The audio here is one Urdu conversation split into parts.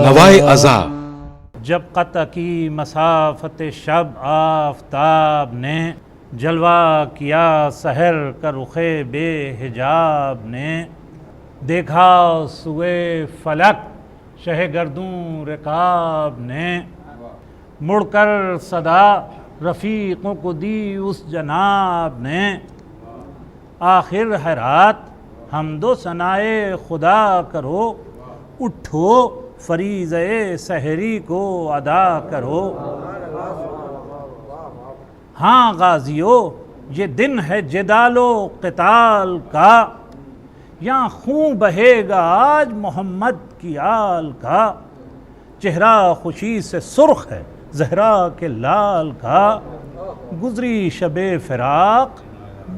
نوائے ازاں جب قطع کی مسافت شب آفتاب نے جلوہ کیا سحر کا رخ بے حجاب نے، دیکھا سوئے فلک شہ گردوں رکاب نے، مڑ کر صدا رفیقوں کو دی اس جناب نے، آخر ہے رات حمد و ثنائے خدا کرو، اٹھو فریضۂ سحری کو ادا کرو۔ ہاں غازیو یہ دن ہے جدال و قتال کا، یہاں خون بہے گا آج محمد کی آل کا، چہرہ خوشی سے سرخ ہے زہرا کے لال کا، گزری شب فراق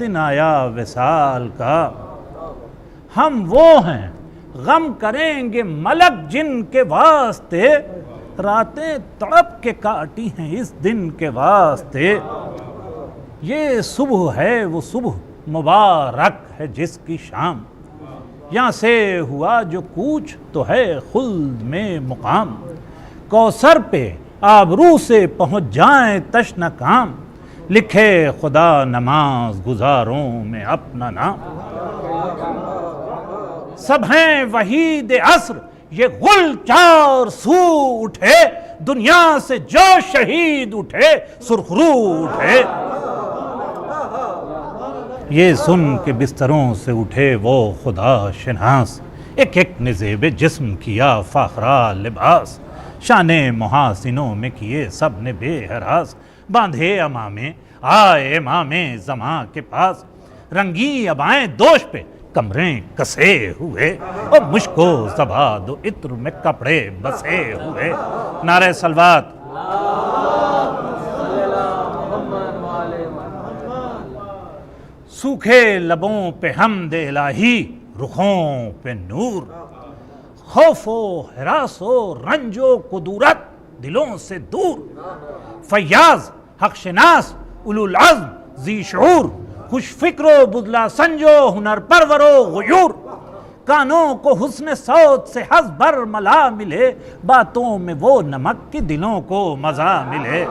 دن آیا وصال کا۔ ہم وہ ہیں غم کریں گے ملک جن کے واسطے، راتیں تڑپ کے کاٹی ہیں اس دن کے واسطے۔ یہ صبح ہے وہ صبح مبارک ہے جس کی شام، یہاں سے ہوا جو کوچ تو ہے خلد میں مقام، کوثر پہ آبرو سے پہنچ جائیں تشنہ کام، لکھے خدا نماز گزاروں میں اپنا نام۔ سب ہیں وحید عصر یہ غل چار سو اٹھے، دنیا سے جو شہید اٹھے سرخ رو اٹھے۔ یہ سن کے بستروں سے اٹھے وہ خدا شناس، ایک ایک نے زیب جسم کیا فاخرہ لباس، شان محاسنوں میں کیے سب نے بے ہراس، باندھے امامے آئے امام زماں کے پاس، رنگی ابائیں دوش پہ کمریں کسے ہوئے، اور مشک و زباد و عطر میں کپڑے بسے ہوئے۔ نعرہ صلوات۔ سوکھے لبوں پہ حمد الہی رخوں پہ نور، خوف و ہراس و رنج و کدورت دلوں سے دور، فیاض حق شناس اولو العزم ذی شعور، خوش فکر و بدلہ سنجو ہنر پرور و غیور، کانوں کو حسن صوت سے حظ بر ملا ملے، باتوں میں وہ نمک کی دلوں کو مزہ ملے۔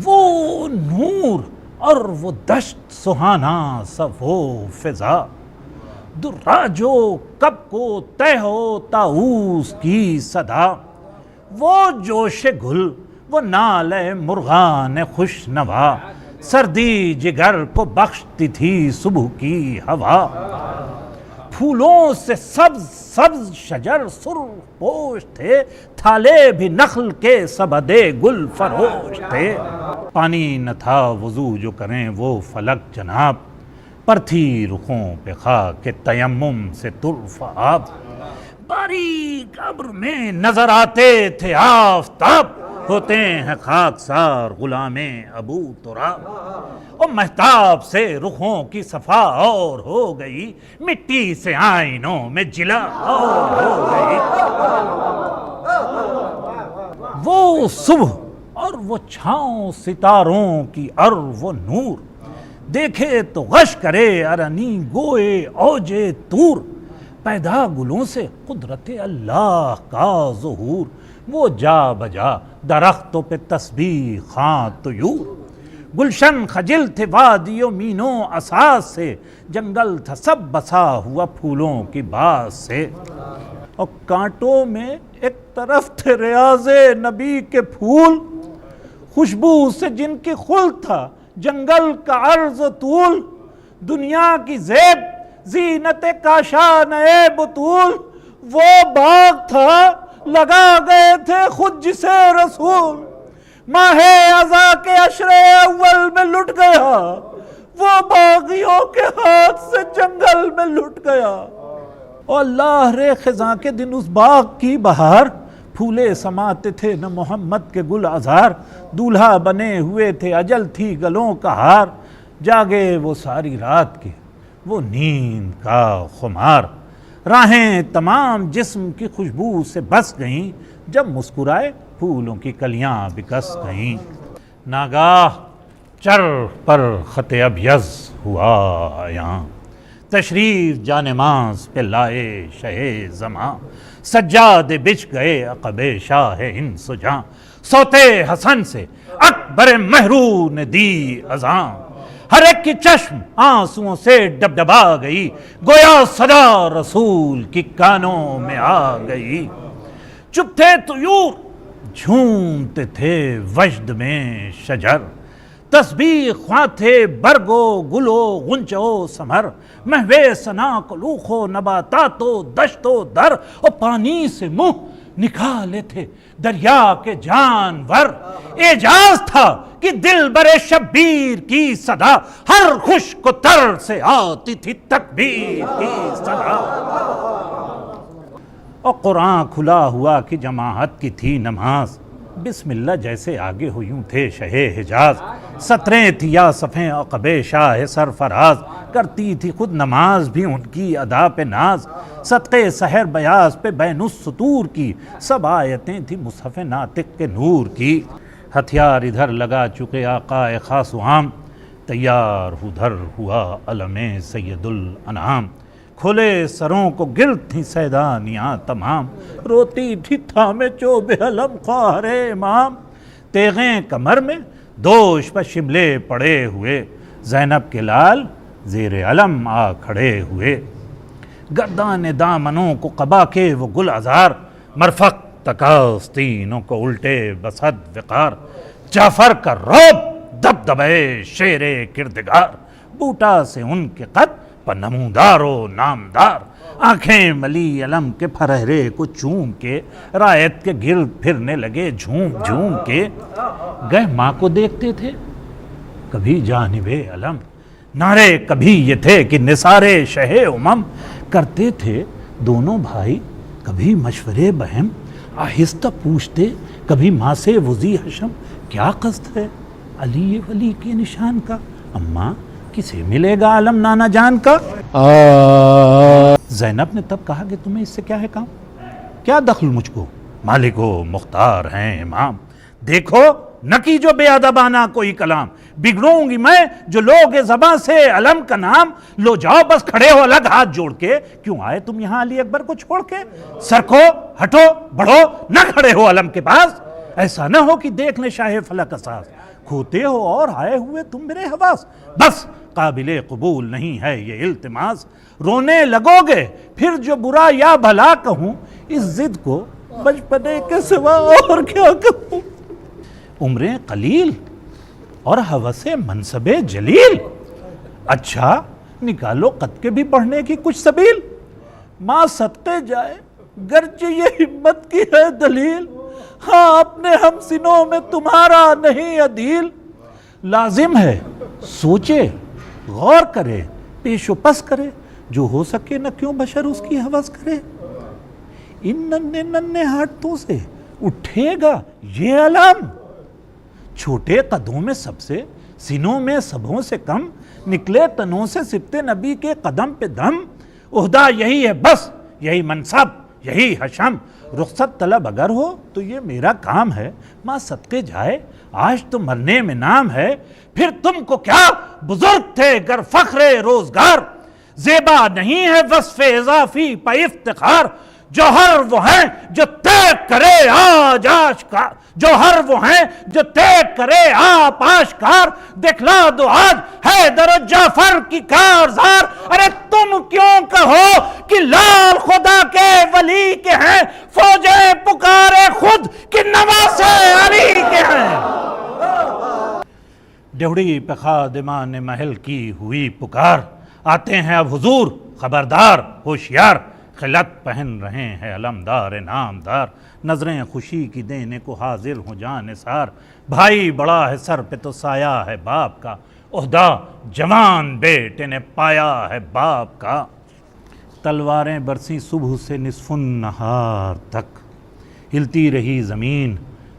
وہ نور اور وہ دشت سہانا سا وہ فضا، دراجو کب کو تہ ہو طاؤس کی صدا، وہ جوش گل وہ نالے مرغان خوش نوا، سردی جگر کو بخشتی تھی صبح کی ہوا، پھولوں سے سبز سبز شجر سرخ پوش تھے، تھالے بھی نخل کے سبدے گل فروش تھے، پانی نہ تھا وضو جو کریں وہ فلک جناب، پر تھی رخوں پہ خاک تیمم سے طرف آب، باریک ابر میں نظر آتے تھے آفتاب، ہوتے ہیں خاکسار غلام ابو تراب، اور مہتاب سے رخوں کی صفا اور ہو گئی، مٹی سے آئینوں میں جلا اور ہو گئی۔ وہ صبح اور وہ چھاؤں ستاروں کی اور وہ نور، دیکھے تو غش کرے ارنی گوئے اوجے طور، پیدا گلوں سے قدرت اللہ کا ظہور، وہ جا بجا درختوں پہ تسبیح خواں طیور، گلشن خجل تھے وادی و مینو اساس سے، جنگل تھا سب بسا ہوا پھولوں کی باس سے، اور کانٹوں میں ایک طرف تھے ریاض نبی کے پھول، خوشبو سے جن کی خل تھا جنگل کا عرض و طول، دنیا کی زیب زینت کاشان بطول، وہ باغ تھا لگا گئے تھے خود جسے رسول، ماہ اذا کے عشر اول میں لٹ گیا، وہ باغیوں کے ہاتھ سے جنگل میں لٹ گیا، اور اللہ رے خزاں کے دن اس باغ کی بہار، پھولے سماتے تھے نہ محمد کے گل آزار، دولہا بنے ہوئے تھے اجل تھی گلوں کا ہار، جاگے وہ ساری رات کے وہ نیند کا خمار، راہیں تمام جسم کی خوشبو سے بس گئیں، جب مسکرائے پھولوں کی کلیاں بکس گئیں، ناگاہ چر پر خط ابیض ہوا یہاں، تشریف جانماز پہ لائے شہ زماں، سجاد بچ گئے عقب شاہ ہند سجاں، سوتے حسن سے اکبر مہرو نے دی اذاں، ہر ایک کی چشم آنسوؤں سے ڈبڈبا گئی، گویا صدا رسول کی کانوں میں آ گئی۔ چپ تھے طیور جھومتے تھے وجد میں شجر، تسبیح خواں تھے برگ و گل و غنچ و ثمر، محو ثنا کلوخ و نباتات و دشت و در، اور پانی سے منہ نکالے تھے دریا کے جانور۔ اعجاز تھا کہ دل برے شبیر کی صدا، ہر خشک و تر سے آتی تھی تکبیر کی صدا۔ اور قرآن کھلا ہوا کہ جماعت کی تھی نماز، بسم اللہ جیسے آگے ہو یوں تھے شہ حجاز، سطریں تھی یا صفیں عقب شاہ سرفراز، کرتی تھی خود نماز بھی ان کی ادا پہ ناز، صدقے سحر بیاض پہ بین السطور کی، سب آیتیں تھی مصحف ناطق کے نور کی۔ ہتھیار ادھر لگا چکے آقا خاص و عام، تیار ادھر ہوا علم سید الانعام، کھلے سروں کو گرد تھیں سیدانیاں تمام، روتی تھی تھامے چوب علم خواہر امام، تیغیں کمر میں دوش پر شملے پڑے ہوئے، زینب کے لال زیر علم آ کھڑے ہوئے، گردان دامنوں کو قبا کے وہ گل عذار، مرفق تکاستینوں کو الٹے بصد وقار، جعفر کا رعب دبدبے شیر کردگار، بوٹا سے ان کے قد پر نمودار و نامدار، آنکھیں ملی علم کے پھرہرے کو چوم کے، رایت کے گرد پھرنے لگے جھوم جھوم کے، گئے ماں کو دیکھتے تھے کبھی جانب علم، نعرے کبھی یہ تھے کہ نثارے شہ امم، کرتے تھے دونوں بھائی کبھی مشورے بہم، آہستہ پوچھتے کبھی ماں سے وزی حشم، کیا قصد ہے علی ولی کے نشان کا، اماں کسے ملے گا علم نانا جان کا؟ زینب نے تب کہا کہ تمہیں اس سے کیا ہے کام، کیا دخل مجھ کو، مالک و مختار ہیں امام، دیکھو نہ کی جو بے ادبانہ کوئی کلام، بگڑوں گی میں جو لوگ زباں سے علم کا نام، لو جاؤ بس کھڑے ہو الگ ہاتھ جوڑ کے، کیوں آئے تم یہاں علی اکبر کو چھوڑ کے، سرکو ہٹو بڑھو نہ کھڑے ہو علم کے پاس، ایسا نہ ہو کہ دیکھ لے شاہ فلک اساس، کھوتے ہو اور آئے ہوئے تم میرے حواس، بس قابل قبول نہیں ہے یہ التماس، رونے لگو گے پھر جو برا یا بھلا کہوں، اس ضد کو بچپنے کے سوا اور کیا کہوں، عمریں قلیل اور ہوس منصب جلیل، اچھا نکالو قد کے بھی بڑھنے کی کچھ سبیل، ماں صدقے جائے گرچہ یہ ہمت کی ہے دلیل، ہاں اپنے ہم سنوں میں تمہارا نہیں عدیل، لازم ہے سوچے غور کرے پیش و پس کرے، جو ہو سکے نہ کیوں بشر اس کی حوث کرے، ان ننے ننے ہاتھوں سے اٹھے گا یہ علم، چھوٹے قدوں میں سب سے سینوں میں سبوں سے کم، نکلے تنوں سے سبتے نبی کے قدم پہ دم، عہدہ یہی ہے بس یہی منصب یہی حشم، رخصت طلب اگر ہو تو یہ میرا کام ہے، ماں صدقے جائے آج تو مرنے میں نام ہے، پھر تم کو کیا بزرگ تھے گر فخر روزگار، زیبا نہیں ہے وصف اضافی پہ افتخار، جوہر وہ ہیں جو طے کرے آج آشکار، جوہر وہ ہیں جو طے کرے آپ آشکار، دکھلا دو آج حیدر و جعفر کی کارزار، ارے تم کیوں کہو کہ لال خدا کے ولی کے ہیں، فوجیں پکارے خود کہ نواسے علی کے ہیں، ڈیوڑی پہ خادمان محل کی ہوئی پکار، آتے ہیں اب حضور خبردار ہوشیار، خلعت پہن رہے ہیں علمدار نامدار، نظریں خوشی کی دینے کو حاضر ہو جان نثار، بھائی بڑا ہے سر پہ تو سایہ ہے باپ کا، عہدہ جوان بیٹے نے پایا ہے باپ کا، تلواریں برسی صبح سے نصف النہار تک، ہلتی رہی زمین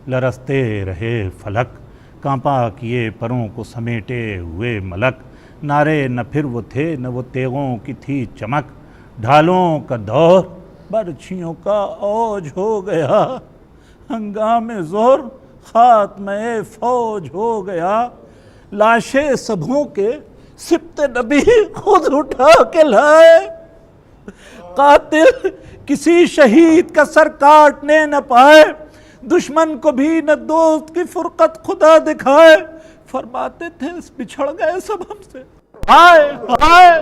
لرزتے رہے فلک، کانپا کیے پروں کو سمیٹے ہوئے ملک، نعرے نہ پھر وہ تھے نہ وہ تیغوں کی تھی چمک، ڈھالوں کا دور برچھیوں کا اوج ہو گیا، ہنگام زور خاتمہ فوج ہو گیا، لاشیں سبھوں کے سبط نبی خود اٹھا کے لائے، قاتل کسی شہید کا سر کاٹنے نہ پائے، دشمن کو بھی نہ دوست کی فرقت خدا دکھائے، فرماتے تھے بچھڑ گئے سب ہم سے، ہائے ہائے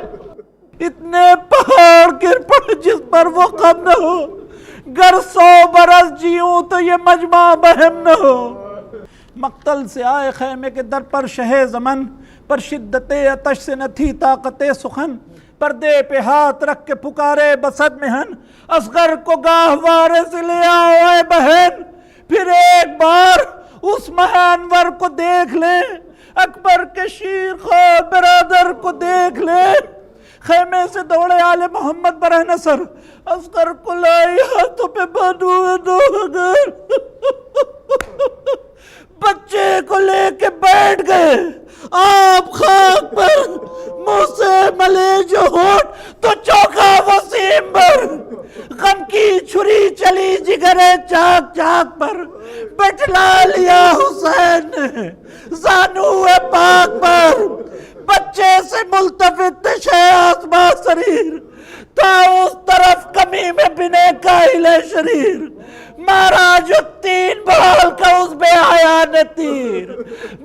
اتنے پہاڑ گر پڑ جس پر وہ غم نہ ہو، گر 100 برس جیوں تو یہ مجمع بہم نہ ہو۔ مقتل سے آئے خیمے کے در پر شہ زمن، پر شدت آتش سے نہ تھی طاقت سخن، پردے پہ ہاتھ رکھ کے پکارے بصد محن، اصغر کو گاہوارے سے لے آؤ اے بہن، پھر ایک بار اس ماہ انور کو دیکھ لیں، اکبر کے شیر خوار برادر کو دیکھ لیں۔ خیمے سے دوڑے آل محمد برہ نصر، اصغر کو لائی ہاتھوں پہ بانو دوگر، بچے کو لے کے بیٹھ گئے آپ خاک پر، منہ سے ملے جو ہونٹ تو چوکا وسیم پر، غم کی چھری چلی جگرے چاک چاک پر، بٹلا لیا حسین نے زانو پاک پر، بچے سے ملتفت تشے آسما سریر، تا اس طرف کمی میں بنے کائل شریر، مارا جو 3 بال کا اس بے حیا نے تیر،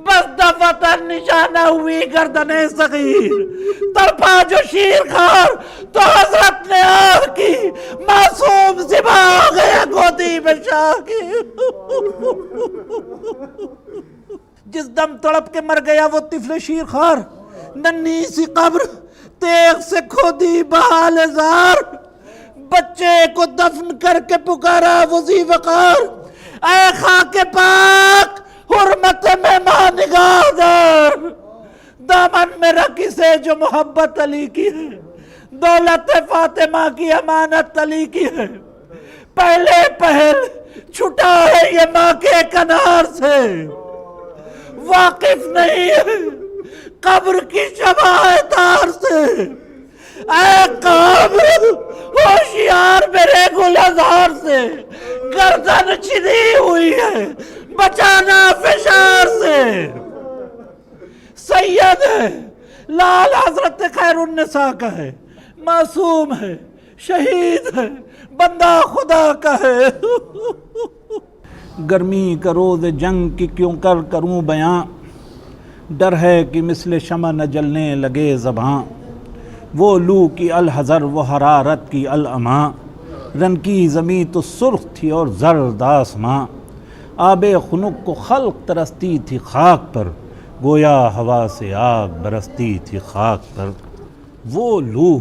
بس دفتر نشانہ ہوئی گردن صغیر، تڑپا جو شیر خار تو حضرت نے آہ کی، معصوم ذبح آ گیا گودی میں شاہ کی۔ جس دم تڑپ کے مر گیا وہ طفل شیر خار، ننھی سی قبر تیغ سے کھودی بحال زار، بچے کو دفن کر کے پکارا وزی وقار، اے خاک پاک حرمت مہمان نگاہ دار، دامن میں رکھی سے جو محبت علی کی ہے، دولت فاطمہ کی امانت علی کی ہے، پہلے پہل چھٹا ہے یہ ماں کے کنار سے، واقف نہیں ہے قبر کی شمع تار سے، اے قابل ہوشیار میرے گل ازہار سے، گردن چھدی ہوئی ہے بچانا فشار سے، سید ہے لال حضرت خیر النساء کا ہے، معصوم ہے شہید ہے بندہ خدا کا ہے۔ گرمی کا روز جنگ کی کیوں کر کروں بیاں، ڈر ہے کہ مثل شمع نہ جلنے لگے زباں، وہ لو کی الحذر وہ حرارت کی الاماں، رن کی زمین تو سرخ تھی اور زرد آسماں، آب خنک کو خلق ترستی تھی خاک پر، گویا ہوا سے آگ برستی تھی خاک پر، وہ لو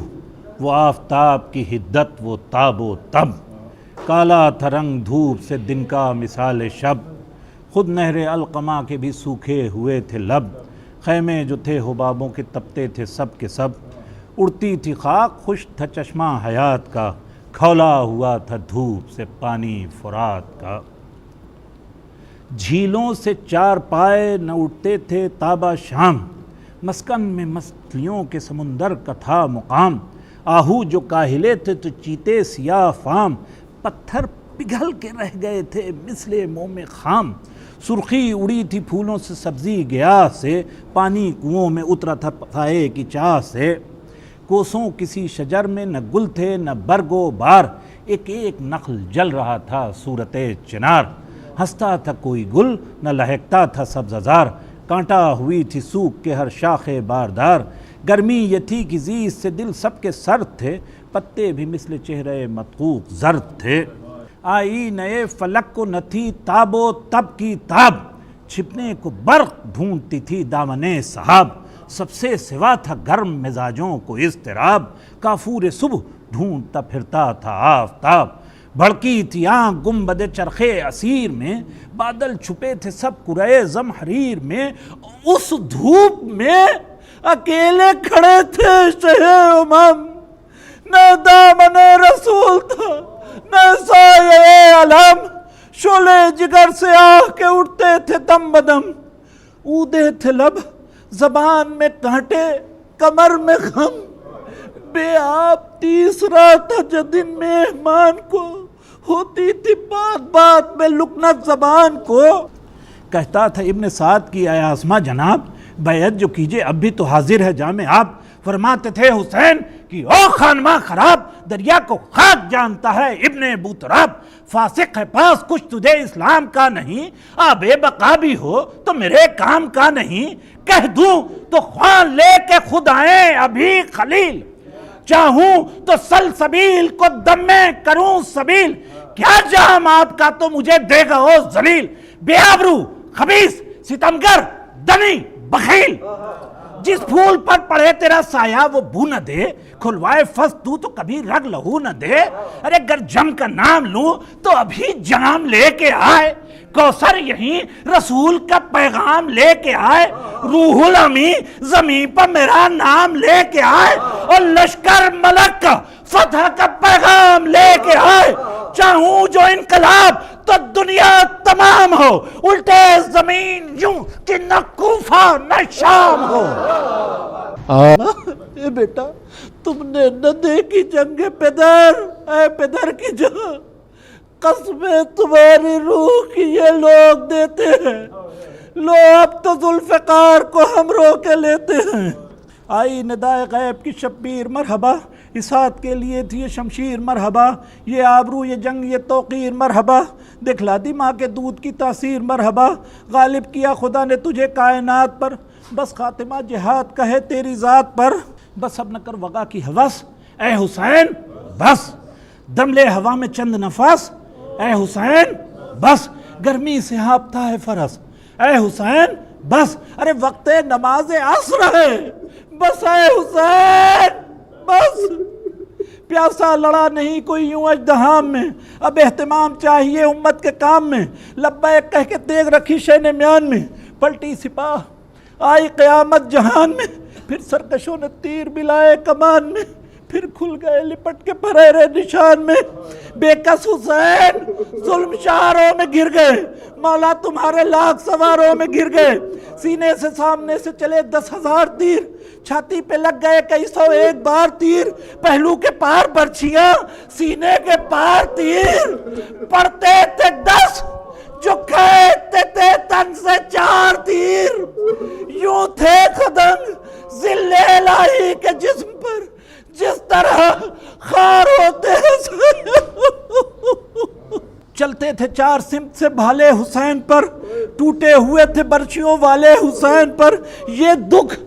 وہ آفتاب کی حدت وہ تاب و تب، کالا تھا رنگ دھوپ سے دن کا مثال شب، خود نہر القما کے بھی سوکھے ہوئے تھے لب، خیمے جو تھے حبابوں کے تپتے تھے سب کے سب، اڑتی تھی خاک خوش تھا چشمہ حیات کا، کھولا ہوا تھا دھوپ سے پانی فرات کا، جھیلوں سے 4 پائے نہ اٹھتے تھے تابہ شام، مسکن میں مچھلیوں کے سمندر کا تھا مقام، آہو جو کاہلے تھے تو چیتے سیاہ فام، پتھر پگھل کے رہ گئے تھے مثل موم خام، سرخی اڑی تھی پھولوں سے سبزی گیا سے، پانی کنووں میں اترا تھا پائے کی چاہ سے، کوسوں کسی شجر میں نہ گل تھے نہ برگ و بار، ایک ایک نخل جل رہا تھا صورت چنار، ہنستا تھا کوئی گل نہ لہکتا تھا سبززار، کانٹا ہوئی تھی سوکھ کے ہر شاخ باردار، گرمی یہ تھی کہ زیز سے دل سب کے سرد تھے، پتے بھی مثل چہرے مطقوق زرد تھے، آئی نئے فلک کو نہ تھی تاب و تب کی تاب، چھپنے کو برق ڈھونڈتی تھی دامن صحاب، سب سے سوا تھا گرم مزاجوں کو اضطراب، کافور صبح ڈھونڈتا پھرتا تھا آفتاب، بھڑکی تھی آنکھ گنبد چرخے اسیر میں، بادل چھپے تھے سب کرے زمحریر میں، اس دھوپ میں اکیلے کھڑے تھے شہ امم، نہ دامن رسول تھا نہ سایہ علم، شعلے جگر سے آہ کے اٹھتے تھے دم بدم، اودے تھے لب زبان میں کانٹے کمر میں غم، بے آپ تیسرا تھا جدن مہمان کو، ہوتی تھی بات بات میں لکنت زبان کو، کہتا تھا ابن سعد کی اے آسما جناب، بیعت جو کیجئے اب بھی تو حاضر ہے جام آپ۔ فرماتے تھے حسین کہ او خانماں خراب، دریا کو خاک جانتا ہے ابن ابو تراب، فاسق ہے پاس کچھ تجھے اسلام کا نہیں، آب بقا بھی ہو تو میرے کام کا نہیں، کہہ دوں تو خوان لے کے خود آئیں ابھی خلیل، چاہوں تو سلسبیل کو دم میں کروں سبیل، کیا جام آپ کا تو مجھے دے گا او ذلیل، بے آبرو خبیث ستمگر دنی بخیل، جس پھول پر پڑے تیرا سایہ وہ بو نہ دے، کھلوائے فس تو کبھی رگ لہو نہ دے، ارے گر جم کا نام لوں تو ابھی جام لے کے آئے، کوثر یہیں رسول کا پیغام لے کے آئے، روح الامی زمین پر میرا نام لے کے آئے، اور لشکر ملک کا فتح کا پیغام لے کے آئے، چاہوں جو انقلاب تو دنیا تمام ہو، الٹے زمین یوں کہ نہ کوفہ نہ شام ہو۔ اے بیٹا تم نے نہ دیکھی جنگ پدر، اے پدر کی جہاں، قسمیں تمہاری روح کی یہ لوگ دیتے ہیں، لو اب تو ذوالفقار کو ہم رو کے لیتے ہیں۔ آئی ندائے غیب کی شبیر مرحبا، اسات کے لیے تھی یہ شمشیر مرحبا، یہ آبرو یہ جنگ یہ توقیر مرحبا، دکھلا دی ماں کے دودھ کی تاثیر مرحبا، غالب کیا خدا نے تجھے کائنات پر، بس خاتمہ جہاد کہے تیری ذات پر، بس اب نہ کر وغا کی حوث اے حسین، بس دم لے ہوا میں چند نفس اے حسین، بس گرمی سے ہاپتا ہے فرس اے حسین، بس ارے وقت نماز عصر ہے، بس اے حسین بس، پیاسا لڑا نہیں کوئی یوں اجدہام میں، اب اہتمام چاہیے امت کے کام میں، لبیک کہہ کے دیگ رکھی شین میان میں، پلٹی سپاہ آئی قیامت جہان میں، پھر سرکشوں نے تیر بلائے کمان میں، پھر کھل گئے لپٹ کے پھریرے نشان میں، بے کس حسین ظلم شہروں میں گر گئے، مولا تمہارے لاکھ سواروں میں گر گئے، سینے سے سامنے سے چلے 10,000 تیر، چھاتی پہ لگ گئے کئی سو ایک بار تیر، پہلو کے پار برچھیاں سینے کے پار تیر، پڑتے تھے 10 جو کھیتے تھے تن سے 4 تیر، یوں تھے خدنگ ذل الہی کے جسم پر جس طرح خار ہوتے ہیں، چلتے تھے 4 سمت سے بھالے حسین پر، ٹوٹے ہوئے تھے برچیوں والے حسین پر، یہ دکھ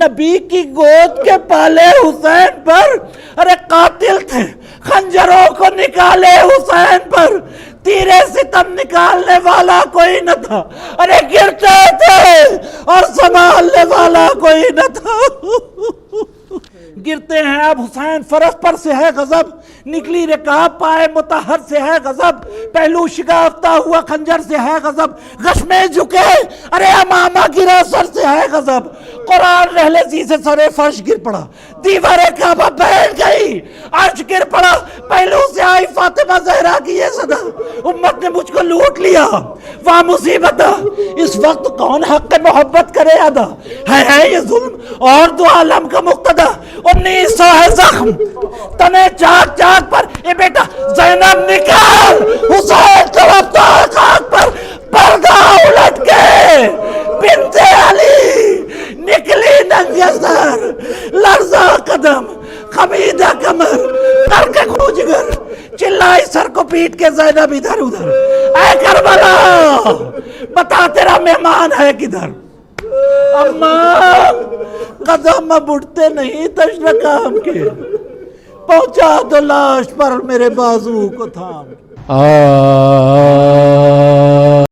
نبی کی گود کے پالے حسین پر، ارے قاتل تھے خنجروں کو نکالے حسین پر، تیرے ستم نکالنے والا کوئی نہ تھا، ارے گرتے تھے اور سنبھالنے والا کوئی نہ تھا۔ گرتے ہیں اب حسین، فرس پر سے ہے غضب، نکلی رکاب پائے مطہر سے ہے غضب، پہلو شگافتہ ہوا خنجر سے ہے غضب، غشمیں جھکے ارے امامہ گرا سر سے ہے غضب، قرآن رہلزی سے سرے فرش گر پڑا، دیوار کعبہ بیٹھ گئی، عرش گر پڑا، پہلو سے آئی فاطمہ زہرا کی یہ صدا، امت نے مجھ کو لوٹ لیا وہاں مصیبت، اس وقت کون حق محبت کرے ادا، ہے یہ ظلم اور دو عالم کا مقتدہ، 1900 ہے زخم تنے چاک چاک پر، اے بیٹا زینب نکال، حسین طرفتا خاک پر، پردہ الٹ کے بنت علی نکلی ننگے سر، لرزا قدم خمیدہ کمر، کر کے کھو جگر، چلائی سر کو پیٹ کے زینب ادھر ادھر، اے کربلا بتا تیرا مہمان ہے کدھر، اماں قدم اب اٹھتے نہیں تشرکام کے، پہنچا دو لاش پر میرے بازو کو تھام کے۔